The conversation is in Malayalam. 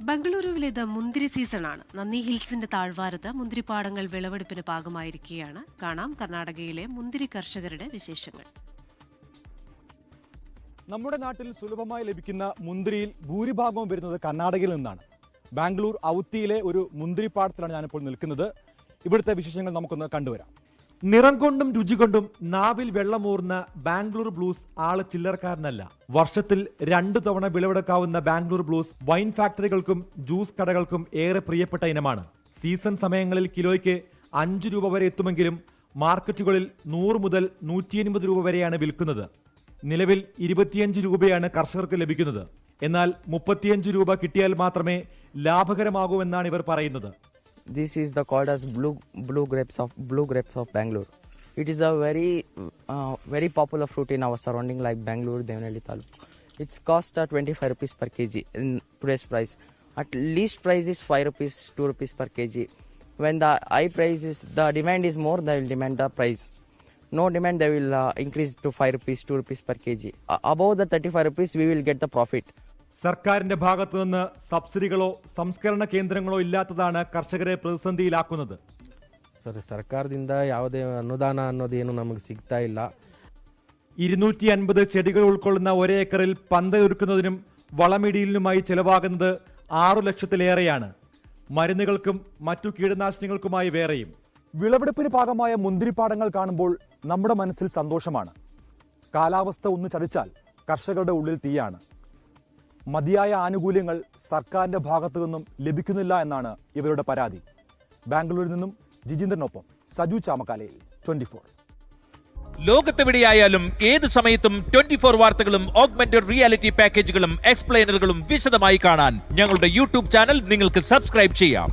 ബംഗളൂരുവിലേത് മുന്തിരി സീസണാണ്. നന്ദി ഹിൽസിന്റെ താഴ്വാരത്ത് മുന്തിരിപ്പാടങ്ങൾ വിളവെടുപ്പിന് പാകമായിരിക്കുകയാണ്. കാണാം കർണാടകയിലെ മുന്തിരി കർഷകരുടെ വിശേഷങ്ങൾ. നമ്മുടെ നാട്ടിൽ സുലഭമായി ലഭിക്കുന്ന മുന്തിരിയിൽ ഭൂരിഭാഗവും വരുന്നത് കർണാടകയിൽ നിന്നാണ്. ബാംഗ്ലൂർ ഔത്തിയിലെ ഒരു മുന്തിരിപ്പാടത്തിലാണ് ഞാനിപ്പോൾ നിൽക്കുന്നത്. ഇവിടുത്തെ വിശേഷങ്ങൾ നമുക്കൊന്ന് കണ്ടുവരാം. നിറം കൊണ്ടും രുചി കൊണ്ടും നാവിൽ വെള്ളമൂർന്ന ബാംഗ്ലൂർ ബ്ലൂസ് ആള് ചില്ലറക്കാരനല്ല. വർഷത്തിൽ 2 തവണ വിളവെടുക്കാവുന്ന ബാംഗ്ലൂർ ബ്ലൂസ് വൈൻ ഫാക്ടറികൾക്കും ജ്യൂസ് കടകൾക്കും ഏറെ പ്രിയപ്പെട്ട ഇനമാണ്. സീസൺ സമയങ്ങളിൽ കിലോയ്ക്ക് 5 രൂപ വരെ എത്തുമെങ്കിലും മാർക്കറ്റുകളിൽ 100 മുതൽ 150 രൂപ വരെയാണ് വിൽക്കുന്നത്. നിലവിൽ 25 രൂപയാണ് കർഷകർക്ക് ലഭിക്കുന്നത്. എന്നാൽ 35 രൂപ കിട്ടിയാൽ മാത്രമേ ലാഭകരമാകൂ എന്നാണ് ഇവർ പറയുന്നത്. This is the called as blue grapes of Bangalore. It is a very popular fruit in our surrounding like Bangalore, Devanahalli Taluk. Its cost 25 rupees per kg in today's price. At least price is 5 rupees, 2 rupees per kg. When the high price is, the demand is more, they will demand the price. No demand, they will increase to 5 rupees, 2 rupees per kg. Above the 35 rupees, we will get the profit. സർക്കാരിന്റെ ഭാഗത്തു നിന്ന് സബ്സിഡികളോ സംസ്കരണ കേന്ദ്രങ്ങളോ ഇല്ലാത്തതാണ് കർഷകരെ പ്രതിസന്ധിയിലാക്കുന്നത്. ಸರ್ಕಾರದಿಂದ ಯಾವುದೇ ಅನುದಾನ ಅನ್ನೋದೇನು ನಮಗೆ ಸಿಗ್ತಾ ಇಲ್ಲ. 250 ചെടികൾ ഉൾക്കൊള്ളുന്ന ഒരേക്കറിൽ പന്തയൊരുക്കുന്നതിനും വളമിടിയിലിനുമായി ചെലവാകുന്നത് 6 ലക്ഷത്തിലേറെയാണ്. മരുന്നുകൾക്കും മറ്റു കീടനാശിനികൾക്കുമായി വേറെയും. വിളവെടുപ്പിന് പാകമായ മുന്തിരിപ്പാടങ്ങൾ കാണുമ്പോൾ നമ്മുടെ മനസ്സിൽ സന്തോഷമാണ്. കാലാവസ്ഥ ഒന്ന് ചതിച്ചാൽ കർഷകരുടെ ഉള്ളിൽ തീയാണ്. മതിയായ ആനുകൂല്യങ്ങൾ സർക്കാരിന്റെ ഭാഗത്തു നിന്നും ലഭിക്കുന്നില്ല എന്നാണ് ഇവരുടെ പരാതി. ബാംഗ്ലൂരിൽ നിന്നും ജിജീന്ദ്രനൊപ്പം സജു ചാമക്കാലയിൽ 24. ലോകത്തെവിടെയായാലും ഏത് സമയത്തും 24 വാർത്തകളും ഓഗ്മെന്റഡ് റിയാലിറ്റി പാക്കേജുകളും എക്സ്പ്ലെയിനറുകളും വിശദമായി കാണാൻ ഞങ്ങളുടെ യൂട്യൂബ് ചാനൽ നിങ്ങൾക്ക് സബ്സ്ക്രൈബ് ചെയ്യാം.